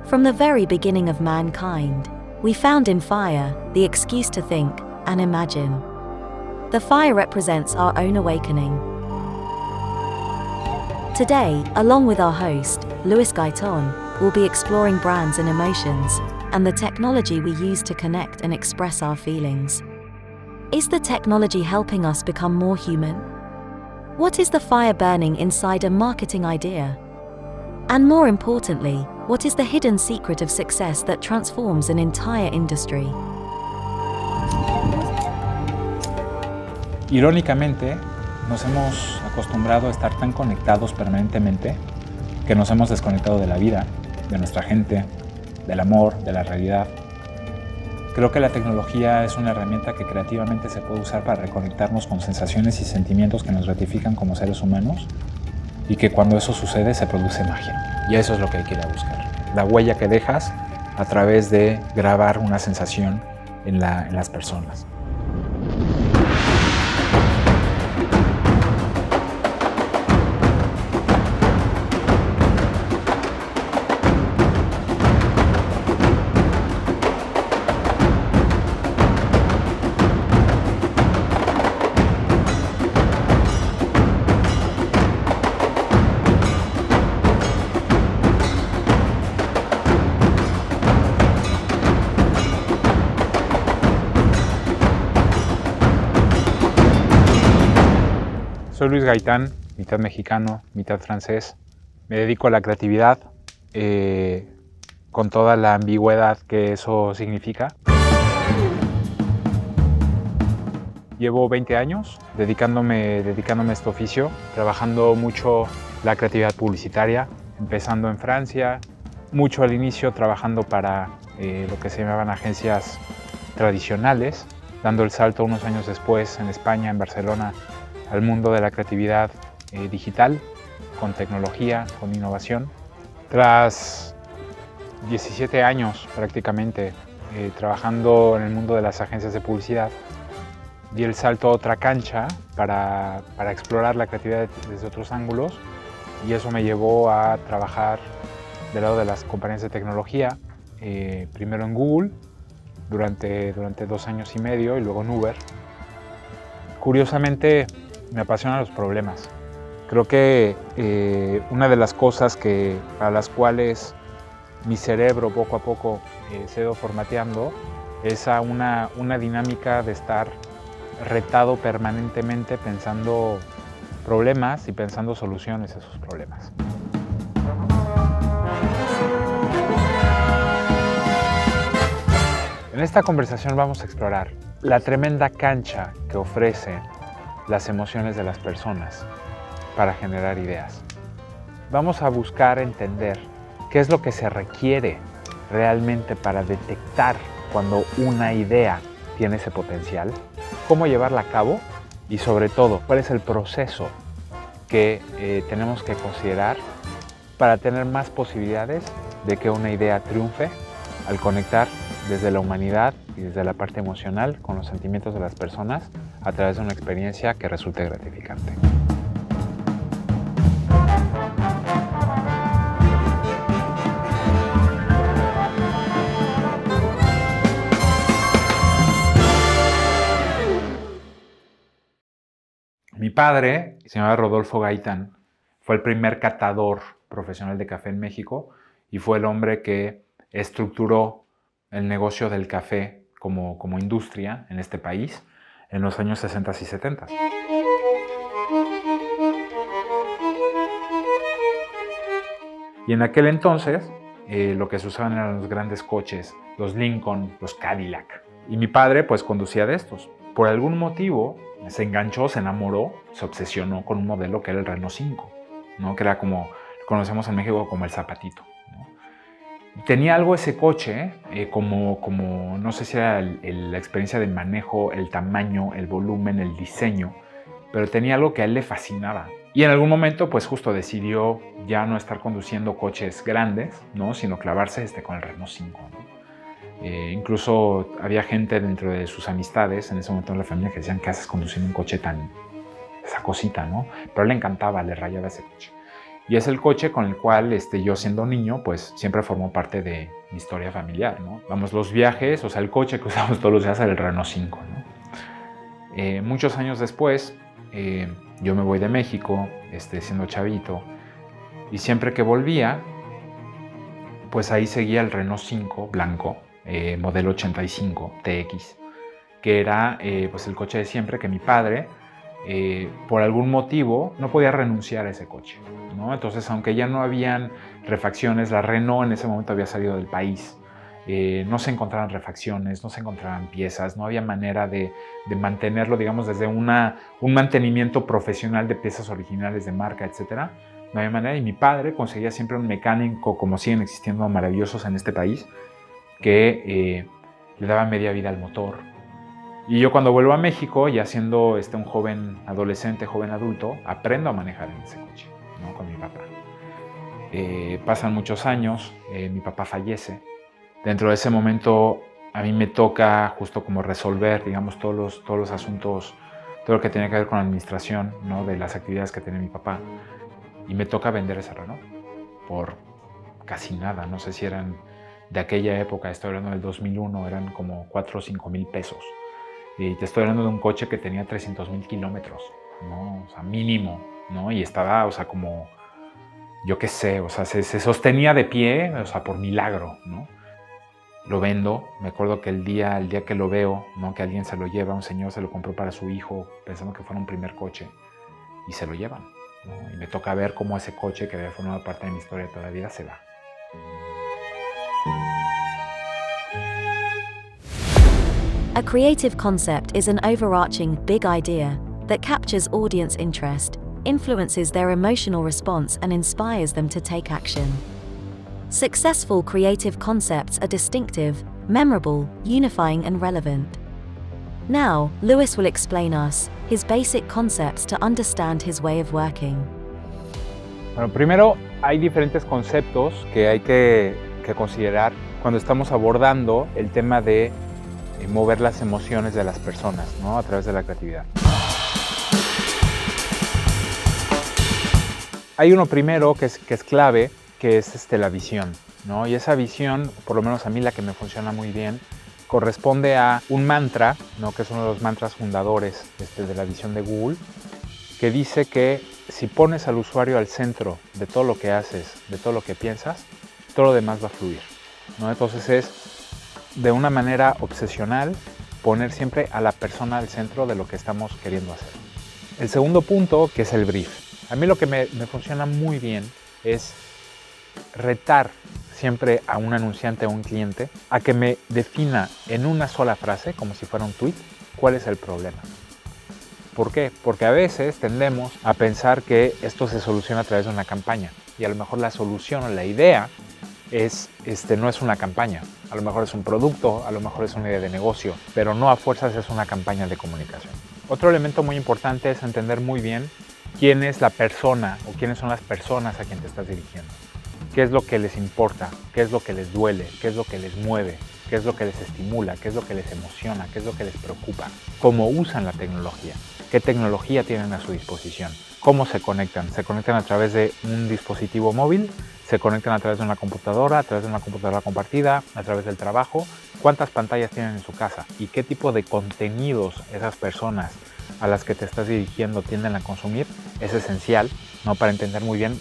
From the very beginning of mankind, we found in fire the excuse to think and imagine. The fire represents our own awakening. Today, along with our host, Luis Gaitan, we'll be exploring brands and emotions, and the technology we use to connect and express our feelings. Is the technology helping us become more human? What is the fire burning inside a marketing idea? And more importantly, what is the hidden secret of success that transforms an entire industry? Irónicamente, nos hemos acostumbrado a estar tan conectados permanentemente que nos hemos desconectado de la vida, de nuestra gente, del amor, de la realidad. Creo que la tecnología es una herramienta que creativamente se puede usar para reconectarnos con sensaciones y sentimientos que nos gratifican como seres humanos y que cuando eso sucede se produce magia. Y eso es lo que hay que ir a buscar. La huella que dejas a través de grabar una sensación en las personas. Soy Luis Gaitan, mitad mexicano, mitad francés. Me dedico a la creatividad con toda la ambigüedad que eso significa. Llevo 20 años dedicándome a este oficio, trabajando mucho la creatividad publicitaria, empezando en Francia, mucho al inicio trabajando para lo que se llamaban agencias tradicionales, dando el salto unos años después en España, en Barcelona, al mundo de la creatividad digital, con tecnología, con innovación. Tras 17 años prácticamente trabajando en el mundo de las agencias de publicidad, di el salto a otra cancha para explorar la creatividad desde otros ángulos, y eso me llevó a trabajar del lado de las compañías de tecnología, primero en Google durante 2 años y medio y luego en Uber. Curiosamente, me apasionan los problemas. Creo que una de las cosas para las cuales mi cerebro poco a poco se ha ido formateando es a una dinámica de estar retado permanentemente pensando problemas y pensando soluciones a esos problemas. En esta conversación vamos a explorar la tremenda cancha que ofrece las emociones de las personas para generar ideas. Vamos a buscar entender qué es lo que se requiere realmente para detectar cuando una idea tiene ese potencial, cómo llevarla a cabo y sobre todo cuál es el proceso que tenemos que considerar para tener más posibilidades de que una idea triunfe al conectar desde la humanidad y desde la parte emocional con los sentimientos de las personas a través de una experiencia que resulte gratificante. Mi padre, se llamaba Rodolfo Gaitan, fue el primer catador profesional de café en México y fue el hombre que estructuró el negocio del café como industria en este país en los años 60 y 70. Y en aquel entonces lo que se usaban eran los grandes coches, los Lincoln, los Cadillac. Y mi padre pues conducía de estos. Por algún motivo se enganchó, se enamoró, se obsesionó con un modelo que era el Renault 5, ¿no? Que era como lo conocemos en México como el Zapatito. Tenía algo ese coche, como no sé si era la experiencia de manejo, el tamaño, el volumen, el diseño, pero tenía algo que a él le fascinaba. Y en algún momento, pues justo decidió ya no estar conduciendo coches grandes, ¿no? Sino clavarse con el Renault 5, ¿no? Incluso había gente dentro de sus amistades, en ese momento en la familia, que decían, ¿qué haces conduciendo un coche esa cosita, ¿no? Pero a él le encantaba, le rayaba ese coche. Y es el coche con el cual yo siendo niño, pues siempre formó parte de mi historia familiar, ¿no? Vamos, los viajes, o sea, el coche que usamos todos los días era el Renault 5, ¿no? Muchos años después, yo me voy de México, siendo chavito, y siempre que volvía, pues ahí seguía el Renault 5 blanco, modelo 85 TX, que era pues el coche de siempre que mi padre, por algún motivo, no podía renunciar a ese coche, ¿no? Entonces, aunque ya no habían refacciones, la Renault en ese momento había salido del país, no se encontraban refacciones, no se encontraban piezas, no había manera de mantenerlo, digamos, desde un mantenimiento profesional de piezas originales de marca, etcétera. No había manera, y mi padre conseguía siempre un mecánico, como siguen existiendo maravillosos en este país, que le daba media vida al motor. Y yo cuando vuelvo a México, ya siendo un joven adolescente, joven adulto, aprendo a manejar en ese coche, ¿no? Con mi papá. Pasan muchos años, mi papá fallece. Dentro de ese momento a mí me toca justo como resolver, digamos, todos los asuntos, todo lo que tiene que ver con la administración, ¿no? De las actividades que tiene mi papá. Y me toca vender ese Renault por casi nada. No sé si eran de aquella época, estoy hablando del 2001, eran como 4 o 5 mil pesos. Y te estoy hablando de un coche que tenía 300,000 kilómetros, ¿no? O sea, mínimo, ¿no? Y estaba, o sea, como, yo qué sé, o sea, se sostenía de pie, o sea, por milagro, ¿no? Lo vendo, me acuerdo que el día que lo veo, ¿no? Que alguien se lo lleva, un señor se lo compró para su hijo, pensando que fuera un primer coche, y se lo llevan, ¿no? Y me toca ver cómo ese coche, que había formado parte de mi historia toda la vida, se va. A creative concept is an overarching, big idea that captures audience interest, influences their emotional response, and inspires them to take action. Successful creative concepts are distinctive, memorable, unifying, and relevant. Now, Lewis will explain us his basic concepts to understand his way of working. Bueno, primero hay diferentes conceptos que hay que considerar cuando estamos abordando el tema de mover las emociones de las personas, ¿no? A través de la creatividad. Hay uno primero que es clave, que es la visión, ¿no? Y esa visión, por lo menos a mí la que me funciona muy bien, corresponde a un mantra, ¿no? Que es uno de los mantras fundadores de la visión de Google, que dice que si pones al usuario al centro de todo lo que haces, de todo lo que piensas, todo lo demás va a fluir, ¿no? Entonces es de una manera obsesional poner siempre a la persona al centro de lo que estamos queriendo hacer. El segundo punto, que es el brief. A mí lo que me funciona muy bien es retar siempre a un anunciante o un cliente a que me defina en una sola frase, como si fuera un tweet, cuál es el problema. ¿Por qué? Porque a veces tendemos a pensar que esto se soluciona a través de una campaña, y a lo mejor la solución o la idea no es una campaña, a lo mejor es un producto, a lo mejor es una idea de negocio, pero no a fuerzas es una campaña de comunicación. Otro elemento muy importante es entender muy bien quién es la persona o quiénes son las personas a quien te estás dirigiendo. Qué es lo que les importa, qué es lo que les duele, qué es lo que les mueve, qué es lo que les estimula, qué es lo que les emociona, qué es lo que les preocupa, cómo usan la tecnología, qué tecnología tienen a su disposición, cómo se conectan a través de un dispositivo móvil, se conectan a través de una computadora compartida, a través del trabajo, cuántas pantallas tienen en su casa y qué tipo de contenidos esas personas a las que te estás dirigiendo tienden a consumir, es esencial, ¿no? Para entender muy bien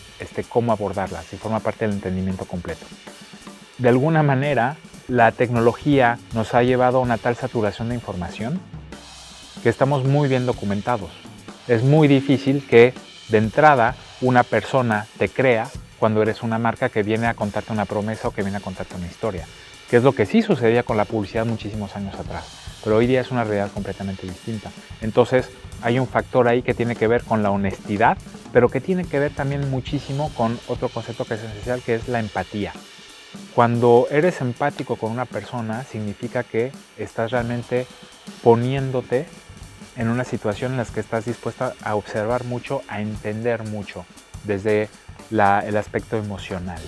cómo abordarlas y forma parte del entendimiento completo. De alguna manera, la tecnología nos ha llevado a una tal saturación de información que estamos muy bien documentados. Es muy difícil que de entrada una persona te crea cuando eres una marca que viene a contarte una promesa o que viene a contarte una historia, que es lo que sí sucedía con la publicidad muchísimos años atrás, pero hoy día es una realidad completamente distinta. Entonces hay un factor ahí que tiene que ver con la honestidad, pero que tiene que ver también muchísimo con otro concepto que es esencial, que es la empatía. Cuando eres empático con una persona, significa que estás realmente poniéndote en una situación en la que estás dispuesta a observar mucho, a entender mucho, desde el aspecto emocional,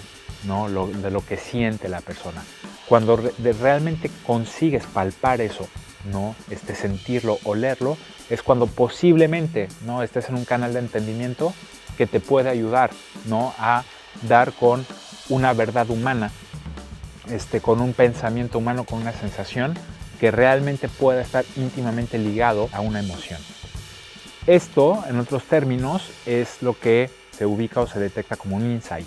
¿no? De lo que siente la persona. Cuando realmente consigues palpar eso, ¿no? Sentirlo, olerlo, es cuando posiblemente, ¿no? estés en un canal de entendimiento que te puede ayudar, ¿no? A dar con una verdad humana, con un pensamiento humano, con una sensación que realmente pueda estar íntimamente ligado a una emoción. Esto, en otros términos, es lo que se ubica o se detecta como un insight.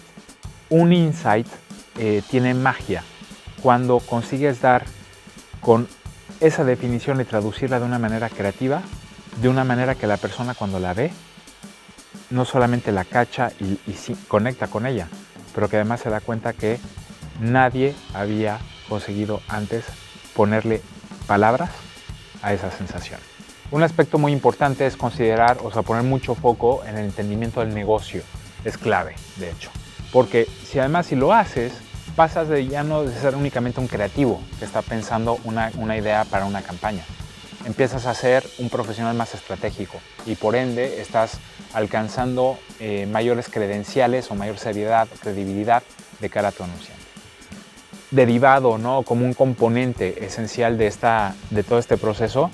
Un insight tiene magia cuando consigues dar con esa definición y traducirla de una manera creativa, de una manera que la persona cuando la ve no solamente la cacha y sí, conecta con ella, pero que además se da cuenta que nadie había conseguido antes ponerle palabras a esa sensación. Un aspecto muy importante es considerar, poner mucho foco en el entendimiento del negocio. Es clave, de hecho. Porque si lo haces, pasas de ya no de ser únicamente un creativo que está pensando una idea para una campaña. Empiezas a ser un profesional más estratégico y por ende estás alcanzando mayores credenciales o mayor seriedad o credibilidad de cara a tu anunciante. Derivado, ¿no? Como un componente esencial de todo este proceso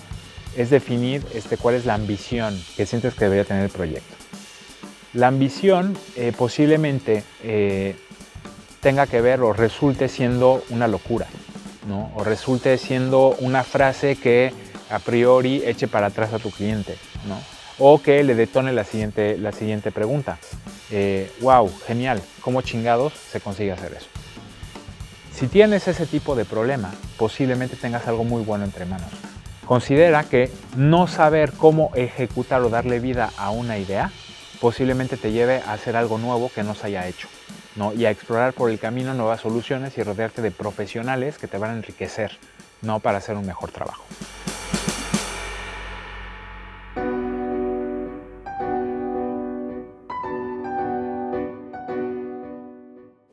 es definir cuál es la ambición que sientes que debería tener el proyecto. La ambición posiblemente tenga que ver o resulte siendo una locura, ¿no? O resulte siendo una frase que a priori eche para atrás a tu cliente, ¿no? O que le detone la siguiente pregunta. Wow, genial, ¿cómo chingados se consigue hacer eso? Si tienes ese tipo de problema, posiblemente tengas algo muy bueno entre manos. Considera que no saber cómo ejecutar o darle vida a una idea posiblemente te lleve a hacer algo nuevo que no se haya hecho, ¿no? Y a explorar por el camino nuevas soluciones y rodearte de profesionales que te van a enriquecer, ¿no? Para hacer un mejor trabajo.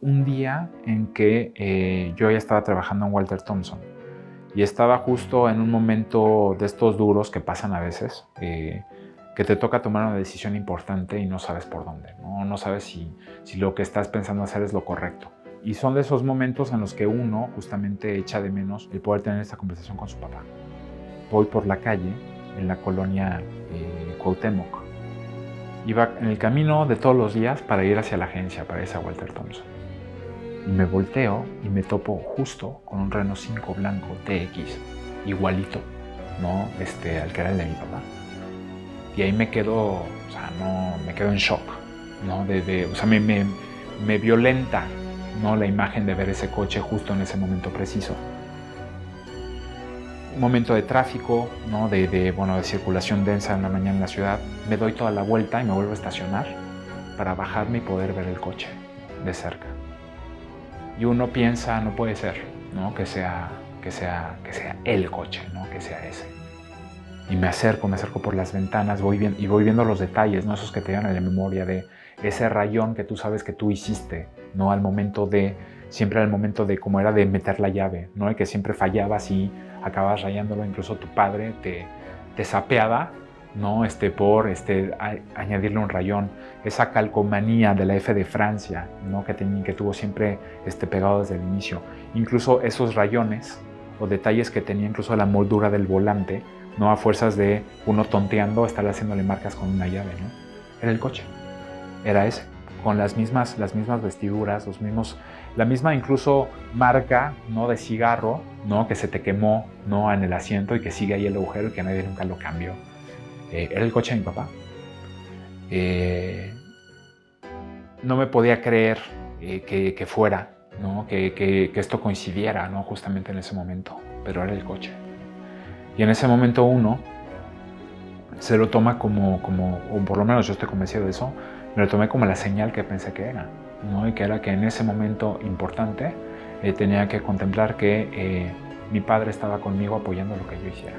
Un día en que yo ya estaba trabajando en Walter Thompson y estaba justo en un momento de estos duros que pasan a veces, que te toca tomar una decisión importante y no sabes por dónde, no sabes si lo que estás pensando hacer es lo correcto. Y son de esos momentos en los que uno justamente echa de menos el poder tener esta conversación con su papá. Voy por la calle en la colonia Cuauhtémoc. Iba en el camino de todos los días para ir hacia la agencia, para irse a Walter Thompson. Y me volteo y me topo justo con un Renault 5 blanco TX, igualito, ¿no? Al que era el de mi papá. Y ahí me quedo, me quedo en shock, ¿no? Me violenta, ¿no? La imagen de ver ese coche justo en ese momento preciso. Un momento de tráfico, ¿no? de circulación densa en la mañana en la ciudad. Me doy toda la vuelta y me vuelvo a estacionar para bajarme y poder ver el coche de cerca. Y uno piensa, no puede ser, ¿no? que sea el coche, ¿no? Que sea ese. Y me acerco por las ventanas, voy viendo los detalles, ¿no? Esos que te llegan a la memoria de ese rayón que tú sabes que tú hiciste, ¿no? Siempre al momento de cómo era de meter la llave, ¿no? Y que siempre fallabas y acababas rayándolo, incluso tu padre te sapeaba, ¿no? Por añadirle un rayón, esa calcomanía de la F de Francia, ¿no? que tuvo siempre pegado desde el inicio, incluso esos rayones o detalles que tenía incluso la moldura del volante, ¿no? A fuerzas de uno tonteando, estar haciéndole marcas con una llave, ¿no? Era el coche, era ese, con las mismas vestiduras, la misma incluso marca, ¿no? De cigarro, ¿no? Que se te quemó, ¿no? En el asiento y que sigue ahí el agujero y que nadie nunca lo cambió. Era el coche de mi papá. No me podía creer que fuera, ¿no? que esto coincidiera, ¿no? Justamente en ese momento, pero era el coche. Y en ese momento uno se lo toma como, o por lo menos yo estoy convencido de eso, me lo tomé como la señal que pensé que era, ¿no? Y que era que en ese momento importante tenía que contemplar que mi padre estaba conmigo apoyando lo que yo hiciera.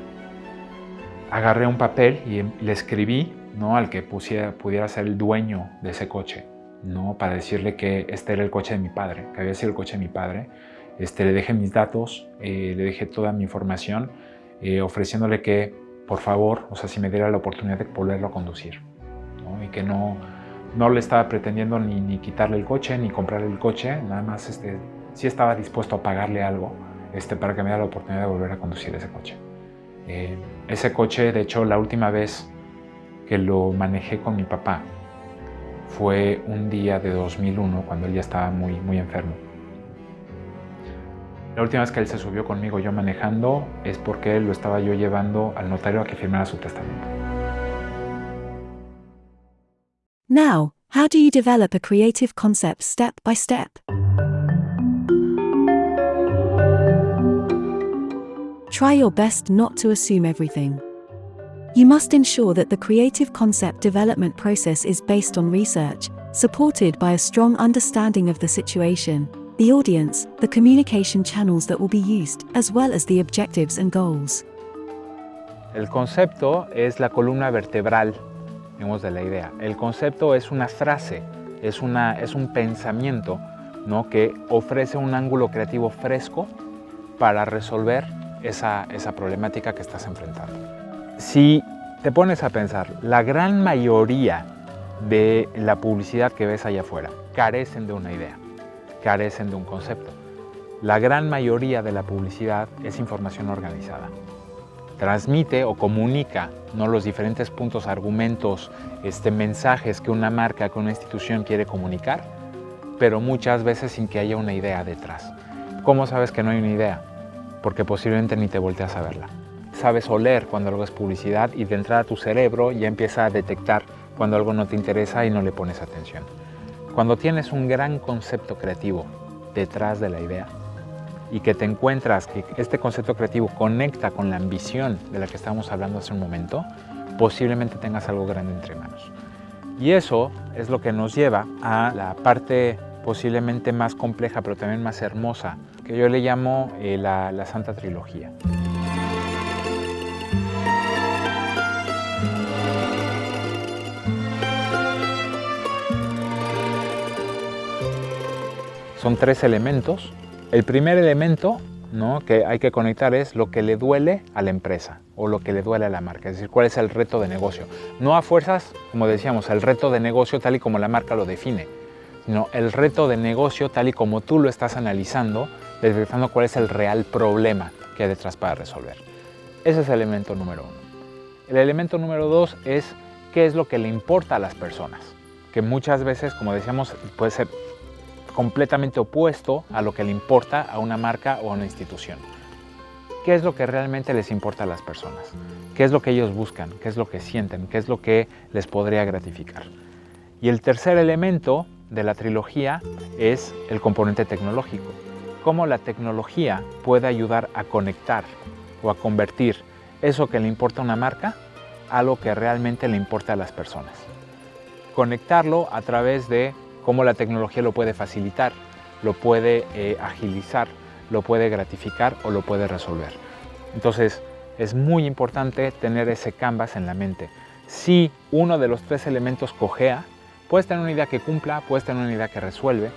Agarré un papel y le escribí, ¿no? Al que pudiera ser el dueño de ese coche, ¿no? Para decirle que este era el coche de mi padre, que había sido el coche de mi padre. Le dejé mis datos, le dejé toda mi información, ofreciéndole que, por favor, si me diera la oportunidad de volverlo a conducir, ¿no? Y que no le estaba pretendiendo ni quitarle el coche, ni comprarle el coche, nada más sí estaba dispuesto a pagarle algo para que me diera la oportunidad de volver a conducir ese coche. Ese coche, de hecho, la última vez que lo manejé con mi papá, fue un día de 2001, cuando él ya estaba muy enfermo. La última vez que él se subió conmigo yo manejando es porque lo estaba yo llevando al notario a que firmara su testamento. Now, how do you develop a creative concept step by step? Try your best not to assume everything. You must ensure that the creative concept development process is based on research, supported by a strong understanding of the situation, the audience, the communication channels that will be used, as well as the objectives and goals. El concepto es la columna vertebral, digamos, de la idea. El concepto es una frase, es un pensamiento, ¿no?, que ofrece un ángulo creativo fresco para resolver esa problemática que estás enfrentando. Si te pones a pensar, la gran mayoría de la publicidad que ves allá afuera carecen de una idea, carecen de un concepto. La gran mayoría de la publicidad es información organizada. Transmite o comunica, ¿no?, los diferentes puntos, argumentos, mensajes que una marca, que una institución quiere comunicar, pero muchas veces sin que haya una idea detrás. ¿Cómo sabes que no hay una idea? Porque posiblemente ni te volteas a verla. Sabes oler cuando algo es publicidad y de entrada tu cerebro ya empieza a detectar cuando algo no te interesa y no le pones atención. Cuando tienes un gran concepto creativo detrás de la idea y que te encuentras que este concepto creativo conecta con la ambición de la que estábamos hablando hace un momento, posiblemente tengas algo grande entre manos. Y eso es lo que nos lleva a la parte posiblemente más compleja, pero también más hermosa, que yo le llamo la Santa Trilogía. Son 3 elementos. El primer elemento, ¿no?, que hay que conectar es lo que le duele a la empresa o lo que le duele a la marca, es decir, cuál es el reto de negocio. No a fuerzas, como decíamos, el reto de negocio tal y como la marca lo define, sino el reto de negocio tal y como tú lo estás analizando, detectando cuál es el real problema que hay detrás para resolver. Ese es el elemento número 1. El elemento número 2 es qué es lo que le importa a las personas, que muchas veces, como decíamos, puede ser completamente opuesto a lo que le importa a una marca o a una institución. ¿Qué es lo que realmente les importa a las personas? ¿Qué es lo que ellos buscan? ¿Qué es lo que sienten? ¿Qué es lo que les podría gratificar? Y el tercer elemento de la trilogía es el componente tecnológico. Cómo la tecnología puede ayudar a conectar o a convertir eso que le importa a una marca a lo que realmente le importa a las personas. Conectarlo a través de cómo la tecnología lo puede facilitar, lo puede agilizar, lo puede gratificar o lo puede resolver. Entonces, es muy importante tener ese canvas en la mente. Si uno de los 3 elementos cojea, puedes tener una idea que cumpla, puedes tener una idea que resuelve,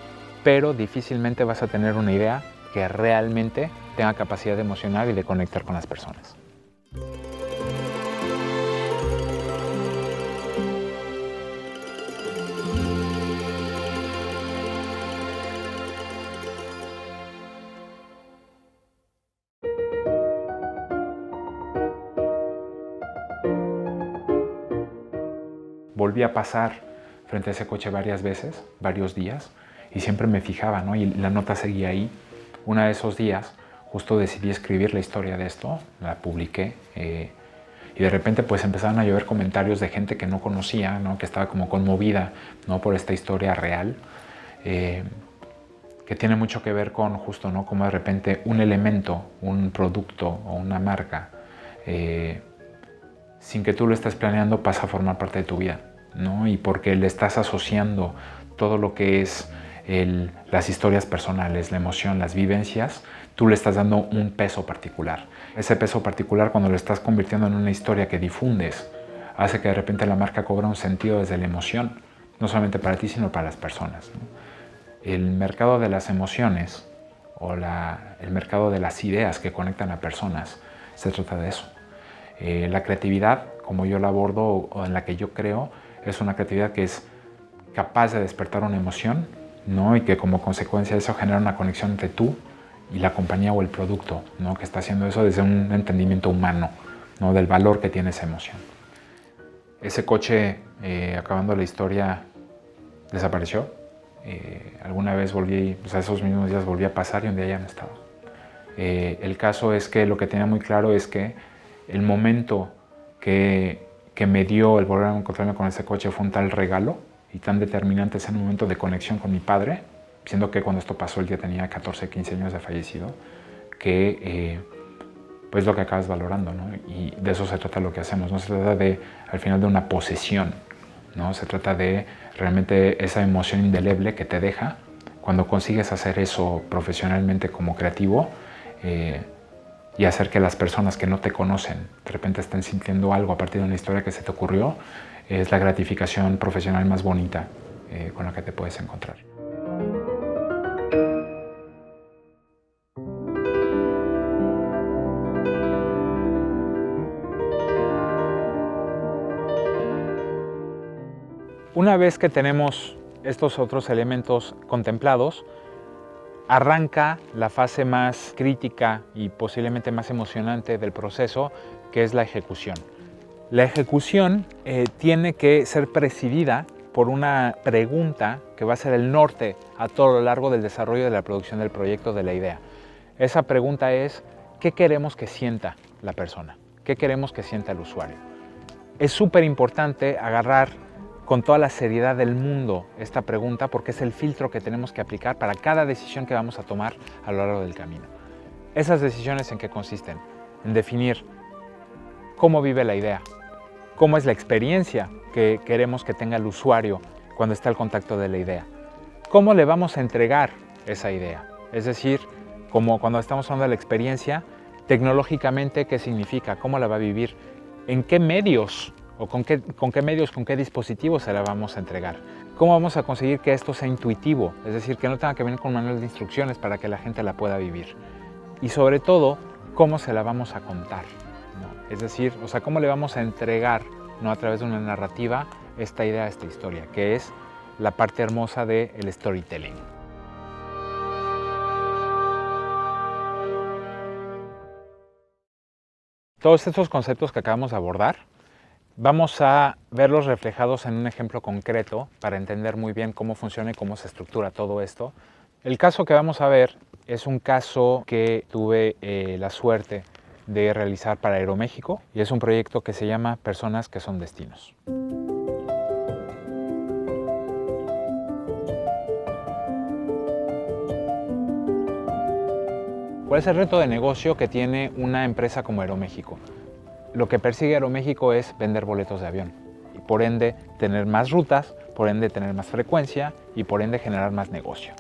pero difícilmente vas a tener una idea que realmente tenga capacidad de emocionar y de conectar con las personas. Volví a pasar frente a ese coche varias veces, varios días, y siempre me fijaba, ¿no?, y la nota seguía ahí. Uno de esos días justo decidí escribir la historia de esto, la publiqué, y de repente pues empezaron a llover comentarios de gente que no conocía, ¿no?, que estaba como conmovida, ¿no?, por esta historia real, que tiene mucho que ver con justo, ¿no?, como de repente un elemento, un producto o una marca, sin que tú lo estés planeando, pasa a formar parte de tu vida, ¿no? Y porque le estás asociando todo lo que es las historias personales, la emoción, las vivencias, tú le estás dando un peso particular. Ese peso particular, cuando lo estás convirtiendo en una historia que difundes, hace que de repente la marca cobra un sentido desde la emoción, no solamente para ti, sino para las personas, ¿no? El mercado de las emociones o el mercado de las ideas que conectan a personas, se trata de eso. La creatividad, como yo la abordo o en la que yo creo, es una creatividad que es capaz de despertar una emoción, ¿no?, y que como consecuencia de eso genera una conexión entre tú y la compañía o el producto, ¿no?, que está haciendo eso desde un entendimiento humano, ¿no?, del valor que tiene esa emoción. Ese coche, acabando la historia, desapareció. Alguna vez esos mismos días volví a pasar y un día ya no estaba. El caso es que lo que tenía muy claro es que el momento que me dio el volver a encontrarme con ese coche fue un tal regalo y tan determinante ese momento de conexión con mi padre, siendo que cuando esto pasó el día tenía 14, 15 años de fallecido, que pues lo que acabas valorando, ¿no? Y de eso se trata lo que hacemos, no se trata al final de una posesión, ¿no? Se trata de realmente esa emoción indeleble que te deja cuando consigues hacer eso profesionalmente como creativo, y hacer que las personas que no te conocen de repente estén sintiendo algo a partir de una historia que se te ocurrió, es la gratificación profesional más bonita con la que te puedes encontrar. Una vez que tenemos estos otros elementos contemplados, arranca la fase más crítica y posiblemente más emocionante del proceso, que es la ejecución. La ejecución tiene que ser presidida por una pregunta que va a ser el norte a todo lo largo del desarrollo de la producción del proyecto, de la idea. Esa pregunta es, ¿qué queremos que sienta la persona? ¿Qué queremos que sienta el usuario? Es súper importante agarrar con toda la seriedad del mundo esta pregunta, porque es el filtro que tenemos que aplicar para cada decisión que vamos a tomar a lo largo del camino. ¿Esas decisiones en qué consisten? En definir cómo vive la idea, cómo es la experiencia que queremos que tenga el usuario cuando está al contacto de la idea, cómo le vamos a entregar esa idea, es decir, como cuando estamos hablando de la experiencia, tecnológicamente, ¿qué significa? ¿Cómo la va a vivir? ¿En qué medios? ¿O con qué medios, con qué dispositivos se la vamos a entregar? ¿Cómo vamos a conseguir que esto sea intuitivo? Es decir, que no tenga que venir con un manual de instrucciones para que la gente la pueda vivir. Y sobre todo, ¿cómo se la vamos a contar? ¿No? Es decir, ¿cómo le vamos a entregar, no a través de una narrativa, esta idea, esta historia? Que es la parte hermosa del storytelling. Todos estos conceptos que acabamos de abordar, vamos a verlos reflejados en un ejemplo concreto para entender muy bien cómo funciona y cómo se estructura todo esto. El caso que vamos a ver es un caso que tuve la suerte de realizar para Aeroméxico y es un proyecto que se llama Personas que son destinos. ¿Cuál es el reto de negocio que tiene una empresa como Aeroméxico? Lo que persigue Aeroméxico es vender boletos de avión y por ende tener más rutas, por ende tener más frecuencia y por ende generar más negocio,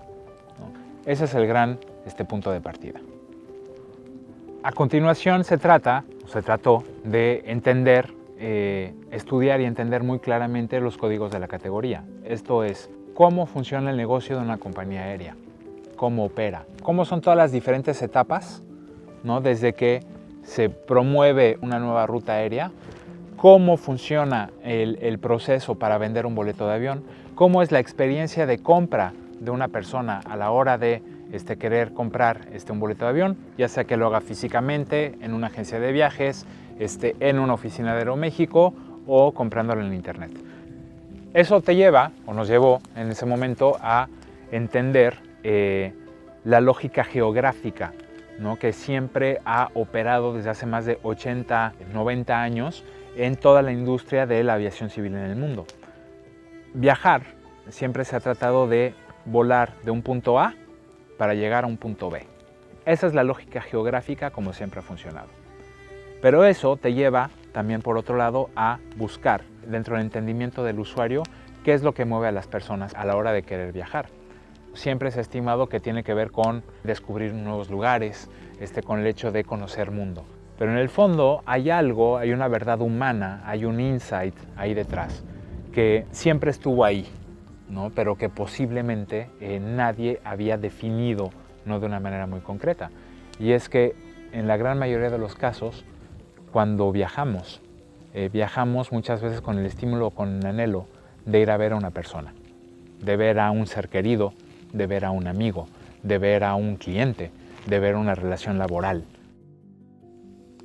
¿no? Ese es el gran punto de partida. A continuación se trató de entender, estudiar y entender muy claramente los códigos de la categoría. Esto es, cómo funciona el negocio de una compañía aérea, cómo opera, cómo son todas las diferentes etapas, ¿no? Desde que se promueve una nueva ruta aérea, cómo funciona el proceso para vender un boleto de avión, cómo es la experiencia de compra de una persona a la hora de querer comprar un boleto de avión, ya sea que lo haga físicamente en una agencia de viajes, en una oficina de Aeroméxico o comprándolo en internet. Eso te lleva, o nos llevó en ese momento, a entender la lógica geográfica, ¿no? Que siempre ha operado desde hace más de 80, 90 años en toda la industria de la aviación civil en el mundo. Viajar siempre se ha tratado de volar de un punto A para llegar a un punto B. Esa es la lógica geográfica como siempre ha funcionado. Pero eso te lleva también, por otro lado, a buscar dentro del entendimiento del usuario qué es lo que mueve a las personas a la hora de querer viajar. Siempre se ha estimado que tiene que ver con descubrir nuevos lugares, con el hecho de conocer mundo. Pero en el fondo hay algo, hay una verdad humana, hay un insight ahí detrás, que siempre estuvo ahí, ¿no? Pero que posiblemente nadie había definido, no de una manera muy concreta. Y es que en la gran mayoría de los casos, cuando viajamos muchas veces con el estímulo, con el anhelo de ir a ver a una persona, de ver a un ser querido, de ver a un amigo, de ver a un cliente, de ver una relación laboral.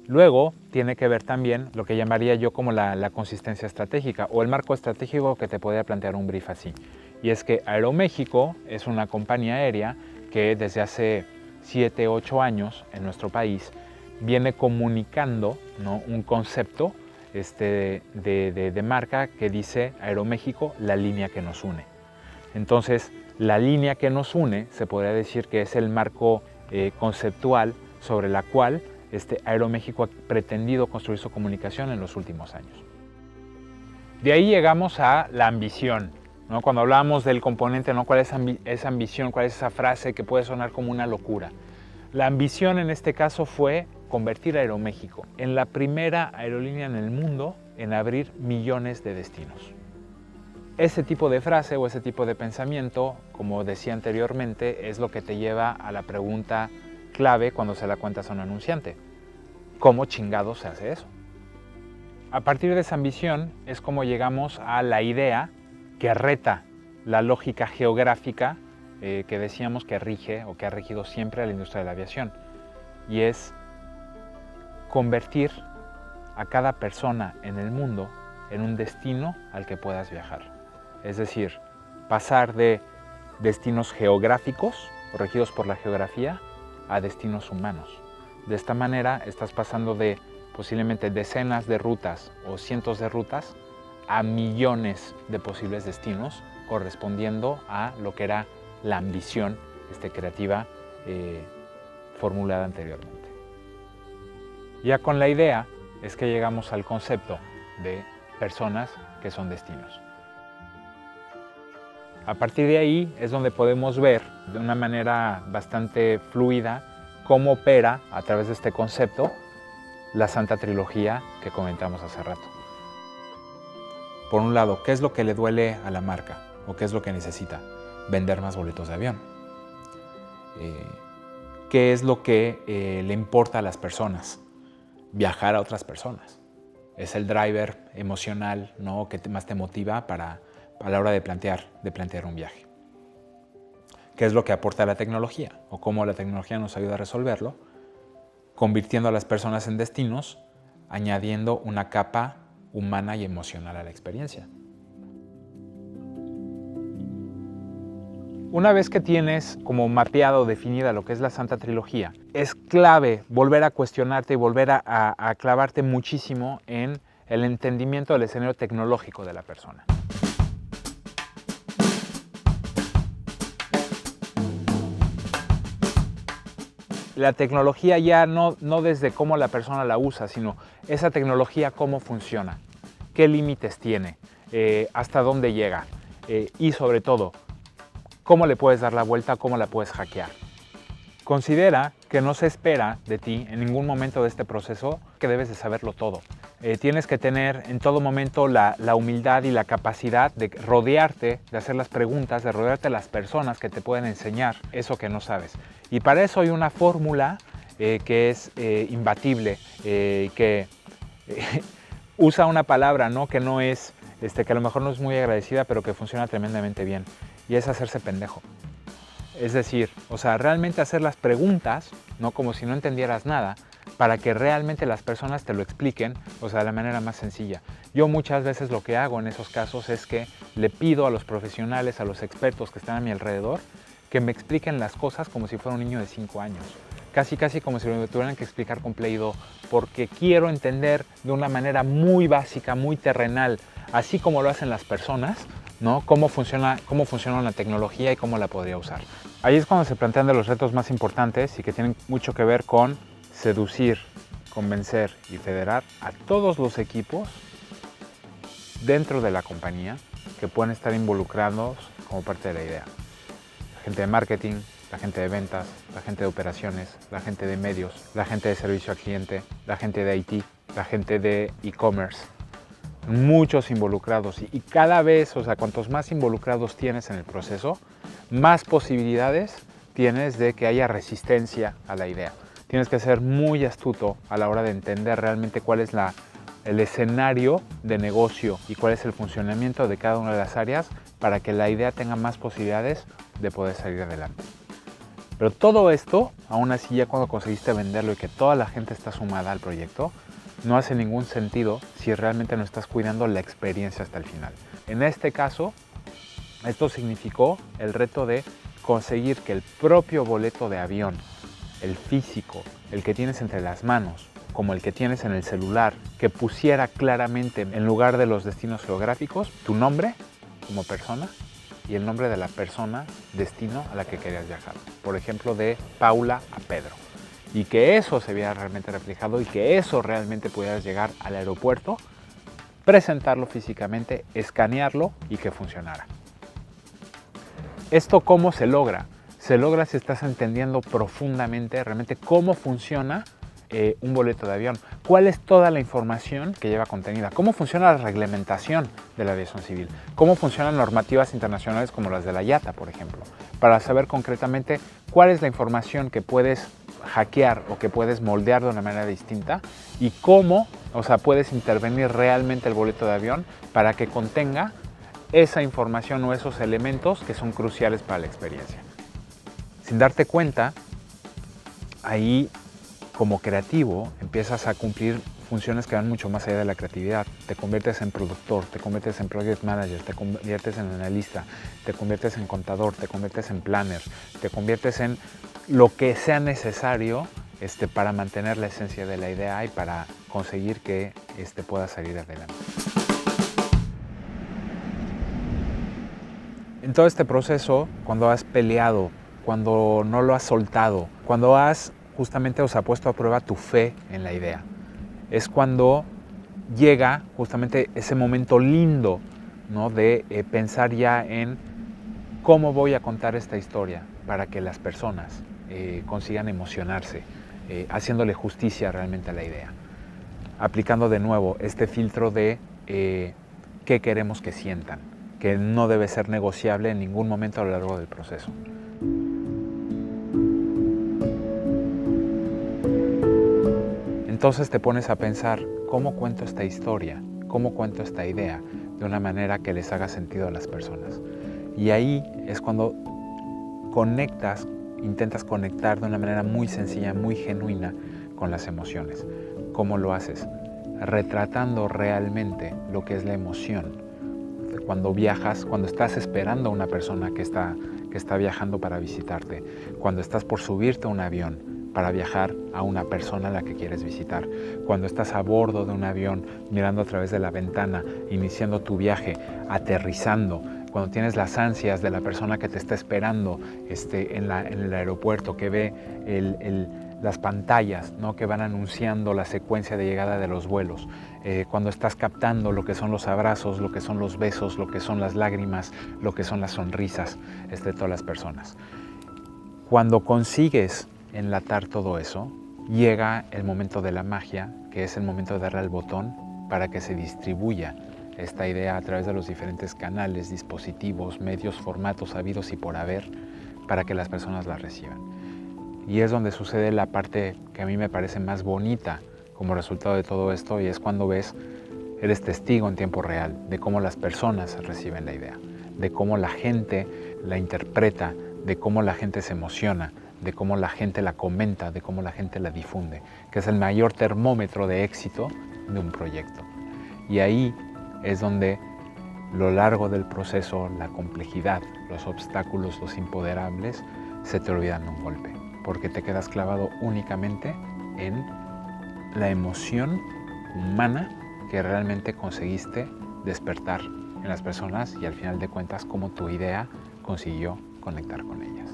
Luego tiene que ver también lo que llamaría yo como la consistencia estratégica o el marco estratégico que te podría plantear un brief así. Y es que Aeroméxico es una compañía aérea que desde hace 7, 8 años en nuestro país viene comunicando, ¿no?, un concepto de marca que dice Aeroméxico, la línea que nos une. Entonces, la línea que nos une se podría decir que es el marco conceptual sobre la cual Aeroméxico ha pretendido construir su comunicación en los últimos años. De ahí llegamos a la ambición, ¿no? Cuando hablábamos del componente, ¿no?, ¿cuál es esa ambición? ¿Cuál es esa frase que puede sonar como una locura? La ambición en este caso fue convertir a Aeroméxico en la primera aerolínea en el mundo en abrir millones de destinos. Ese tipo de frase o ese tipo de pensamiento, como decía anteriormente, es lo que te lleva a la pregunta clave cuando se la cuentas a un anunciante. ¿Cómo chingado se hace eso? A partir de esa ambición es como llegamos a la idea que reta la lógica geográfica que decíamos que rige o que ha regido siempre a la industria de la aviación. Y es convertir a cada persona en el mundo en un destino al que puedas viajar. Es decir, pasar de destinos geográficos o regidos por la geografía a destinos humanos. De esta manera estás pasando de posiblemente decenas de rutas o cientos de rutas a millones de posibles destinos correspondiendo a lo que era la ambición creativa formulada anteriormente. Ya con la idea es que llegamos al concepto de personas que son destinos. A partir de ahí es donde podemos ver de una manera bastante fluida cómo opera a través de este concepto la Santa Trilogía que comentamos hace rato. Por un lado, ¿qué es lo que le duele a la marca? ¿O qué es lo que necesita? Vender más boletos de avión. ¿Qué es lo que le importa a las personas? Viajar a otras personas. Es el driver emocional, ¿no?, que más te motiva a la hora de plantear un viaje. ¿Qué es lo que aporta la tecnología? O cómo la tecnología nos ayuda a resolverlo, convirtiendo a las personas en destinos, añadiendo una capa humana y emocional a la experiencia. Una vez que tienes como mapeado, definida lo que es la Santa Trilogía, es clave volver a cuestionarte y volver a clavarte muchísimo en el entendimiento del escenario tecnológico de la persona. La tecnología ya no desde cómo la persona la usa, sino esa tecnología cómo funciona, qué límites tiene, hasta dónde llega y sobre todo, cómo le puedes dar la vuelta, cómo la puedes hackear. Considera que no se espera de ti en ningún momento de este proceso que debes de saberlo todo. Tienes que tener en todo momento la humildad y la capacidad de rodearte, de hacer las preguntas, de rodearte de las personas que te pueden enseñar eso que no sabes. Y para eso hay una fórmula que es imbatible, que usa una palabra, ¿no?, que no es, que a lo mejor no es muy agradecida, pero que funciona tremendamente bien, y es hacerse pendejo. Es decir, realmente hacer las preguntas, no como si no entendieras nada, para que realmente las personas te lo expliquen, de la manera más sencilla. Yo muchas veces lo que hago en esos casos es que le pido a los profesionales, a los expertos que están a mi alrededor, que me expliquen las cosas como si fuera un niño de 5 años. Casi como si me tuvieran que explicar con Play-Doh, porque quiero entender de una manera muy básica, muy terrenal, así como lo hacen las personas, ¿no?, cómo funciona la tecnología y cómo la podría usar. Ahí es cuando se plantean de los retos más importantes y que tienen mucho que ver con seducir, convencer y federar a todos los equipos dentro de la compañía que pueden estar involucrados como parte de la idea. La gente de marketing, la gente de ventas, la gente de operaciones, la gente de medios, la gente de servicio al cliente, la gente de IT, la gente de e-commerce. Muchos involucrados y cada vez, cuantos más involucrados tienes en el proceso, más posibilidades tienes de que haya resistencia a la idea. Tienes que ser muy astuto a la hora de entender realmente cuál es el escenario de negocio y cuál es el funcionamiento de cada una de las áreas para que la idea tenga más posibilidades de poder salir adelante. Pero todo esto, aún así ya cuando conseguiste venderlo y que toda la gente está sumada al proyecto, no hace ningún sentido si realmente no estás cuidando la experiencia hasta el final. En este caso, Esto significó el reto de conseguir que el propio boleto de avión, el físico, el que tienes entre las manos, como el que tienes en el celular, que pusiera claramente en lugar de los destinos geográficos tu nombre como persona y el nombre de la persona destino a la que querías viajar. Por ejemplo, de Paula a Pedro. Y que eso se viera realmente reflejado y que eso realmente pudieras llegar al aeropuerto, presentarlo físicamente, escanearlo y que funcionara. ¿Esto cómo se logra? Se logra si estás entendiendo profundamente realmente cómo funciona un boleto de avión. ¿Cuál es toda la información que lleva contenida? ¿Cómo funciona la reglamentación de la aviación civil? ¿Cómo funcionan normativas internacionales como las de la IATA, por ejemplo? Para saber concretamente cuál es la información que puedes hackear o que puedes moldear de una manera distinta y cómo, puedes intervenir realmente el boleto de avión para que contenga esa información o esos elementos que son cruciales para la experiencia. Sin darte cuenta, ahí como creativo empiezas a cumplir funciones que van mucho más allá de la creatividad. Te conviertes en productor, te conviertes en project manager, te conviertes en analista, te conviertes en contador, te conviertes en planner, te conviertes en lo que sea necesario para mantener la esencia de la idea y para conseguir que pueda salir adelante. En todo este proceso, cuando has peleado, cuando no lo has soltado, cuando has justamente puesto a prueba tu fe en la idea, es cuando llega justamente ese momento lindo, ¿no? De pensar ya en cómo voy a contar esta historia para que las personas consigan emocionarse, haciéndole justicia realmente a la idea. Aplicando de nuevo este filtro de qué queremos que sientan, que no debe ser negociable en ningún momento a lo largo del proceso. Entonces te pones a pensar, ¿cómo cuento esta historia? ¿Cómo cuento esta idea? De una manera que les haga sentido a las personas. Y ahí es cuando intentas conectar de una manera muy sencilla, muy genuina con las emociones. ¿Cómo lo haces? Retratando realmente lo que es la emoción. Cuando viajas, cuando estás esperando a una persona que está viajando para visitarte, cuando estás por subirte a un avión para viajar a una persona a la que quieres visitar, cuando estás a bordo de un avión mirando a través de la ventana, iniciando tu viaje, aterrizando, cuando tienes las ansias de la persona que te está esperando en el aeropuerto, que ve las pantallas, ¿no? Que van anunciando la secuencia de llegada de los vuelos, cuando estás captando lo que son los abrazos, lo que son los besos, lo que son las lágrimas, lo que son las sonrisas de todas las personas. Cuando consigues enlatar todo eso, llega el momento de la magia, que es el momento de darle al botón para que se distribuya esta idea a través de los diferentes canales, dispositivos, medios, formatos habidos y por haber, para que las personas la reciban. Y es donde sucede la parte que a mí me parece más bonita como resultado de todo esto, y es cuando eres testigo en tiempo real de cómo las personas reciben la idea, de cómo la gente la interpreta, de cómo la gente se emociona, de cómo la gente la comenta, de cómo la gente la difunde, que es el mayor termómetro de éxito de un proyecto. Y ahí es donde lo largo del proceso, la complejidad, los obstáculos, los imponderables, se te olvidan de un golpe, porque te quedas clavado únicamente en la emoción humana que realmente conseguiste despertar en las personas y al final de cuentas cómo tu idea consiguió conectar con ellas.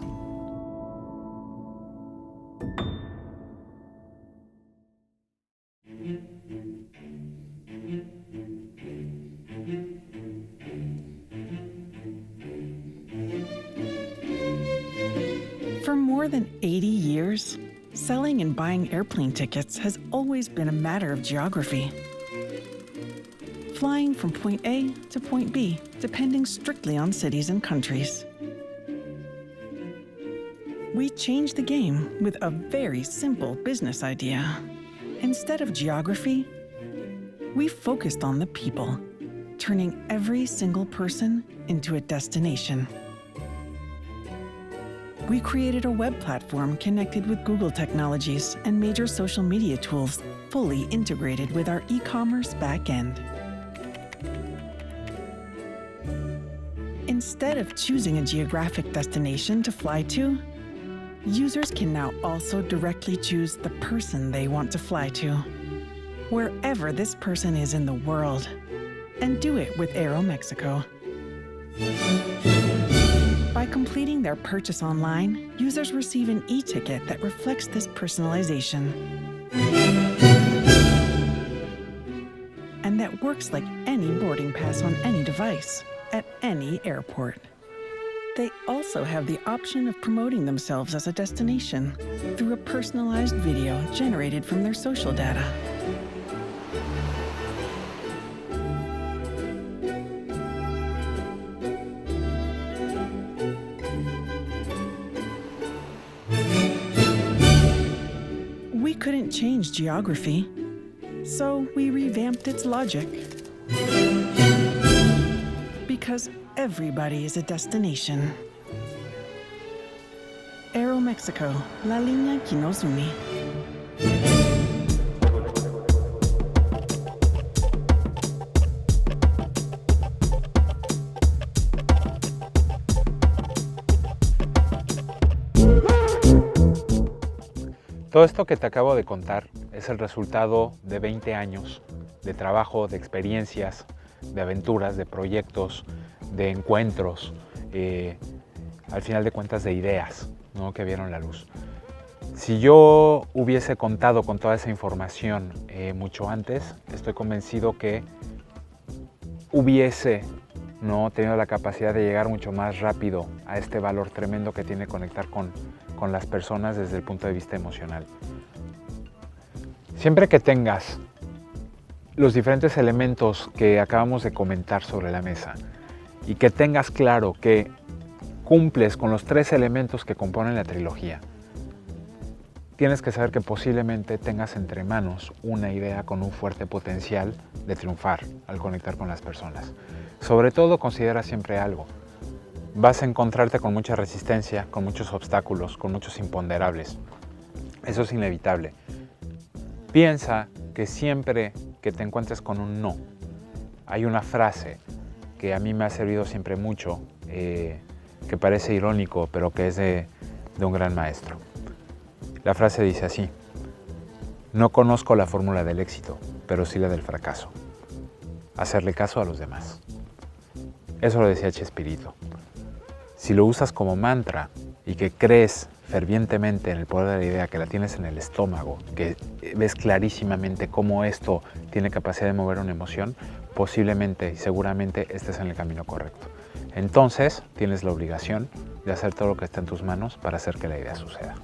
For more than 80 years, selling and buying airplane tickets has always been a matter of geography. Flying from point A to point B, depending strictly on cities and countries. We changed the game with a very simple business idea. Instead of geography, we focused on the people, turning every single person into a destination. We created a web platform connected with Google technologies and major social media tools, fully integrated with our e-commerce backend. In Instead of choosing a geographic destination to fly to, users can now also directly choose the person they want to fly to, wherever this person is in the world, and do it with Aeromexico. By completing their purchase online, users receive an e-ticket that reflects this personalization, and that works like any boarding pass on any device, at any airport. They also have the option of promoting themselves as a destination through a personalized video generated from their social data. We couldn't change geography, so we revamped its logic. Because everybody is a destination. Aeromexico, la línea que nos une. Todo esto que te acabo de contar es el resultado de 20 años de trabajo, de experiencias, de aventuras, de proyectos, de encuentros, al final de cuentas de ideas, ¿no?, que vieron la luz. Si yo hubiese contado con toda esa información mucho antes, estoy convencido que hubiese, ¿no?, tenido la capacidad de llegar mucho más rápido a este valor tremendo que tiene conectar con las personas desde el punto de vista emocional. Siempre que tengas los diferentes elementos que acabamos de comentar sobre la mesa y que tengas claro que cumples con los 3 elementos que componen la trilogía, tienes que saber que posiblemente tengas entre manos una idea con un fuerte potencial de triunfar al conectar con las personas. Sobre todo, considera siempre algo. Vas a encontrarte con mucha resistencia, con muchos obstáculos, con muchos imponderables. Eso es inevitable. Piensa que siempre que te encuentres con un no, hay una frase que a mí me ha servido siempre mucho, que parece irónico, pero que es de un gran maestro. La frase dice así: no conozco la fórmula del éxito, pero sí la del fracaso. Hacerle caso a los demás. Eso lo decía Chespirito. Si lo usas como mantra y que crees fervientemente en el poder de la idea, que la tienes en el estómago, que ves clarísimamente cómo esto tiene capacidad de mover una emoción, posiblemente y seguramente estés en el camino correcto. Entonces tienes la obligación de hacer todo lo que está en tus manos para hacer que la idea suceda.